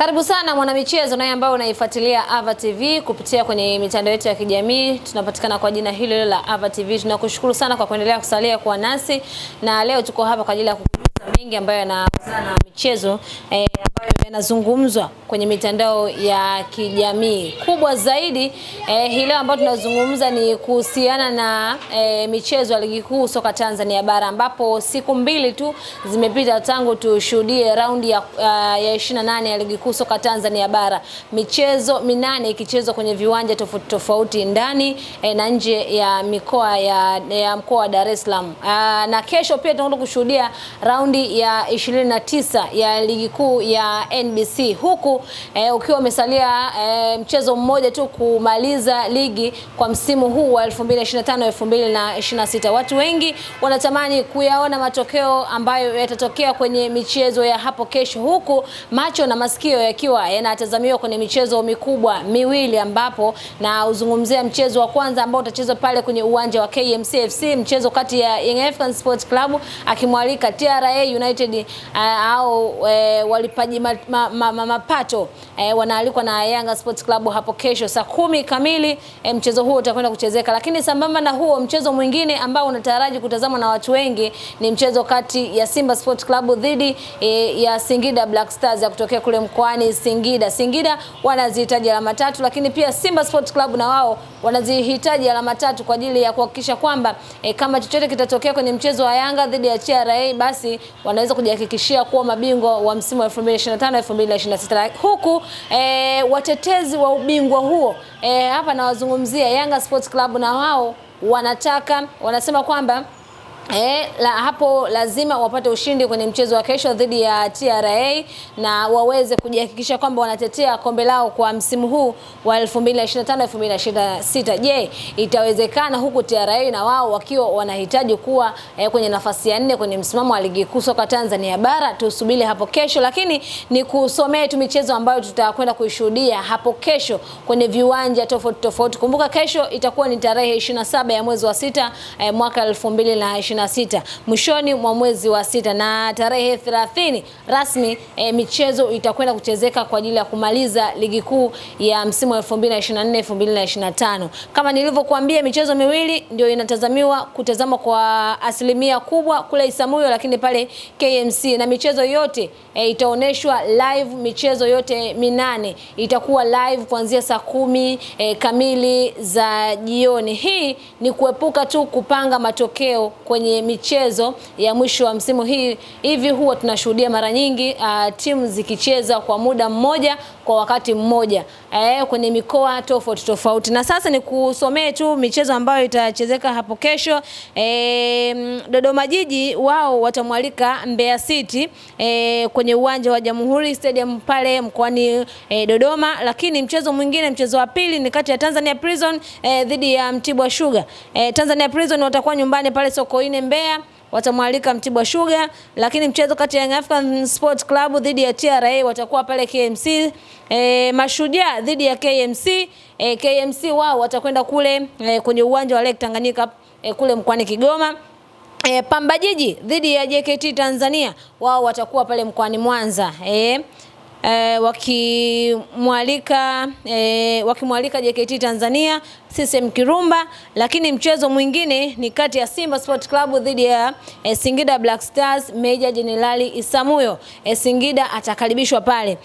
Karibu sana mwanamichezo na ambao unaifuatilia Ava TV kupitia kwenye mitandao yetu ya kijamii. Tunapatikana kwa jina hilo la Ava TV. Tunakushukuru sana kwa kuendelea kusalia kwa nasi, na leo tuko hapa kwa ajili ya kukujuza mengi ambayo yanahusiana na michezo ambayo yanazungumzwa kwenye mitandao ya kijamii. Kubwa zaidi hii leo ambayo tunazungumza ni kuhusiana na michezo ya ligi kuu soka Tanzania bara, ambapo siku mbili tu zimepita tangu tushuhudie raundi ya 28 ya ligi kuu soka Tanzania bara. Michezo 8 ikichezwa kwenye viwanja tofauti tofauti ndani na nje ya mikoa ya mkoa wa Dar es Salaam. Na kesho pia tunakwenda kushuhudia raundi ya 29 ya ligi kuu ya NBC, huku ukiwa umesalia mchezo mmoja tu kumaliza ligi kwa msimu huu wa 2025-2026. Watu wengi wanatamani kuyaona matokeo ambayo yatatokea kwenye michezo ya hapo kesho, huku macho na masikio yakiwa yanatazamiwa kwenye michezo mikubwa miwili, ambapo na uzungumzia mchezo wa kwanza ambao utachezwa pale kwenye uwanja wa KMC FC, mchezo kati ya Young Africans Sports Club akimwalika TRA United au walipaji mapato wanaalikwa na Yanga Sports Club hapo kesho saa 10 kamili. Mchezo huo utakwenda kuchezeka, lakini sambamba na huo mchezo mwingine ambao unataraji kutazamwa na watu wengi ni mchezo kati ya Simba Sports Club dhidi ya Singida Black Stars ya kutokea kule mkoani Singida. Singida wanazihitaji alama 3, lakini pia Simba Sports Club na wao wanazihitaji alama 3 kwa ajili ya kuhakikisha kwamba kama chochote kitatokea kwenye mchezo wa Yanga dhidi ya TRA, basi wanaweza kujihakikishia kuwa mabingwa wa msimu wa 2025-2026. Huku watetezi wa ubingwa huo hapa na wazungumzia Yanga Sports Club, na wao wanasema kwamba hapo lazima wapate ushindi kwenye mchezo wa kesho dhidi ya TRA na waweze kujihakikisha kwamba wanatetea kombe lao kwa msimu huu wa 2025-2026. Je, itawezekana huku TRA na wao wakiwa wanahitaji kuwa kwenye nafasi ya 4 kwenye msimamo wa ligi kuu soka Tanzania bara? Tusubiri hapo kesho, lakini ni kusomea tu michezo ambayo tutakwenda kuishuhudia hapo kesho kwenye viwanja tofauti tofauti. Kumbuka kesho itakuwa ni tarehe 27 ya mwezi wa 6 mwaka 2026, mwishoni mwa mwezi wa 6, na tarehe 30 rasmi michezo itakwenda kuchezeka kwa ajili ya kumaliza ligi kuu ya msimu wa 2024-2025. Kama nilivyokuambia, michezo miwili ndio inatazamiwa kutazama kwa asilimia kubwa kule Isamuyo, lakini pale KMC, na michezo yote itaoneshwa live. Michezo yote 8 itakuwa live kuanzia saa 10 kamili za jioni. Hii ni kuepuka tu kupanga matokeo kwenye michezo ya mwisho wa msimu hivi huwa tunashuhudia mara nyingi timu zikicheza kwa muda mmoja kwa wakati mmoja kwenye mikoa tofauti tofauti. Na sasa ni kusomee tu michezo ambayo itachezeka hapo kesho. Dodoma Jiji wao watamwalika Mbeya City kwenye uwanja wa Jamhuri Stadium pale mkoani Dodoma, lakini mchezo mwingine, mchezo wa pili ni kati ya Tanzania Prison dhidi ya Mtibwa Sugar. Tanzania Prison watakuwa nyumbani pale Sokoine Mbeya, watamwalika Mtibwa Sugar, lakini mchezo kati ya Young Africans Sports Club dhidi ya TRA watakuwa pale KMC. Mashujaa dhidi ya KMC. KMC wao watakwenda kule kwenye uwanja wa Lake Tanganyika kule mkoani Kigoma. Pamba Jiji dhidi ya JKT Tanzania wao watakuwa pale mkoani Mwanza wakimwalika JKT Tanzania CCM Kirumba. Lakini mchezo mwingine ni kati ya Simba Sports Club dhidi ya Singida Black Stars Meja Jenerali Isamuyo. Singida atakaribishwa pale.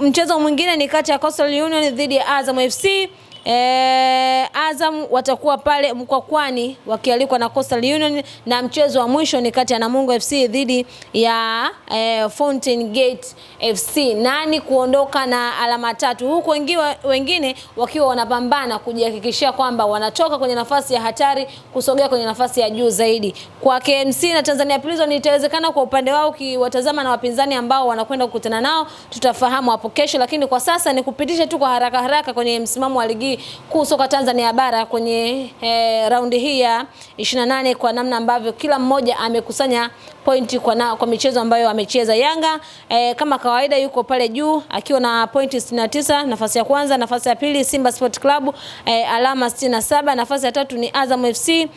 Mchezo mwingine ni kati ya Coastal Union dhidi ya Azam FC. Azam watakuwa pale Mkwakwani wakialikwa na Coastal Union, na mchezo wa mwisho ni kati ya Namungo FC dhidi ya Fountain Gate FC. Nani kuondoka na alama 3, huku wengine wakiwa wanapambana kujihakikishia kwamba wanatoka kwenye nafasi ya hatari kusogea kwenye nafasi ya juu zaidi. Kwa KMC na Tanzania Prison itawezekana kwa upande wao kiwatazama na wapinzani ambao wanakwenda kukutana nao, tutafahamu hapo kesho, lakini kwa sasa ni kupitisha tu kwa haraka kwenye msimamo wa ligi kuu soka Tanzania bara kwenye raundi hii ya 28 kwa namna ambavyo kila mmoja amekusanya pointi kwa michezo ambayo amecheza. Yanga kama kawaida yuko pale juu akiwa na pointi 69, nafasi ya kwanza. Nafasi ya pili Simba Sport Club alama 67. Nafasi ya 3 ni Azam FC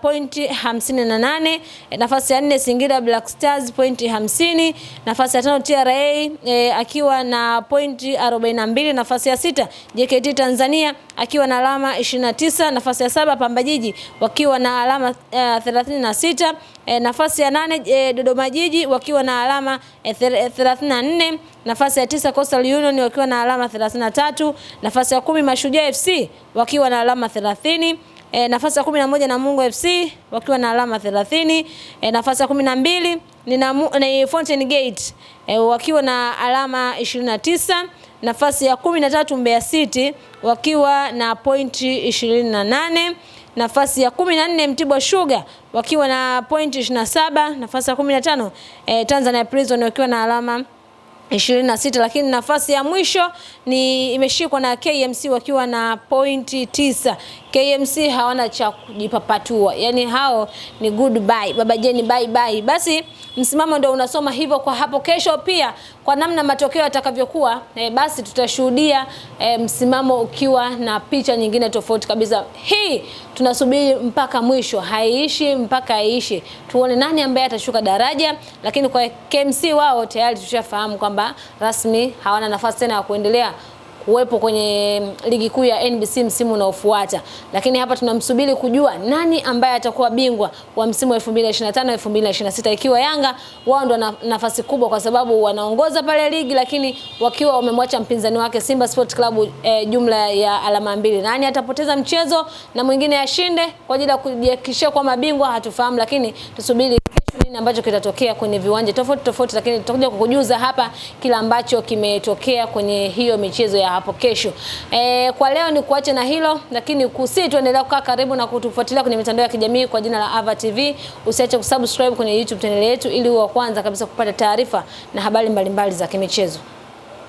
pointi 58. Nafasi ya 4 Singida Black Stars pointi 50. Nafasi ya 5 TRA akiwa na pointi 42. Nafasi ya 6 JKT Tanzania akiwa na alama 29. Nafasi ya 7 Pamba Jiji wakiwa na alama 36. Nafasi ya 8 Dodoma Jiji wakiwa na alama 34. Nafasi ya 9 Coastal Union wakiwa na alama 33. Nafasi ya 10 Mashujaa FC wakiwa na alama 30. Nafasi ya 11 Namungo FC wakiwa na alama 30. Nafasi ya 12 ni Fountain Gate wakiwa na alama 29. Nafasi ya 13 Mbeya City wakiwa na pointi 28. Nafasi ya 14 Mtibwa Sugar wakiwa na pointi 27. Nafasi ya 15 Tanzania Prison wakiwa na alama 26, lakini nafasi ya mwisho ni imeshikwa na KMC wakiwa na pointi 9. KMC hawana cha kujipapatua. Yaani hao ni goodbye. Baba Jeni bye bye. Basi msimamo ndio unasoma hivyo kwa hapo kesho pia kwa namna matokeo yatakavyokuwa basi tutashuhudia msimamo ukiwa na picha nyingine tofauti kabisa. Hii tunasubiri mpaka mwisho, haiishi mpaka aishi. Tuone nani ambaye atashuka daraja, lakini kwa KMC wao tayari tushafahamu kwamba rasmi hawana nafasi tena ya kuendelea kuwepo kwenye ligi kuu ya NBC msimu unaofuata. Lakini hapa tunamsubiri kujua nani ambaye atakuwa bingwa wa msimu wa 2025-2026. Ikiwa Yanga wao ndo nafasi kubwa kwa sababu wanaongoza pale ligi, lakini wakiwa wamemwacha mpinzani wake Simba Sport Club jumla ya alama 2. Nani atapoteza mchezo na mwingine ashinde kwa ajili ya kujihakikishia kwa mabingwa hatufahamu, lakini tusubiri nini ambacho kitatokea kwenye viwanja tofauti, lakini tutakuja kukujuza hapa kila ambacho kimetokea kwenye hiyo michezo ya hapo kesho. Kwa leo ni kuache na hilo, lakini tuendelea kukaa karibu na kutufuatilia kwenye mitandao ya kijamii kwa jina la Ava TV. Usiache kusubscribe kwenye YouTube channel yetu ili uwe wa kwanza kabisa kupata taarifa na habari mbalimbali za kimichezo.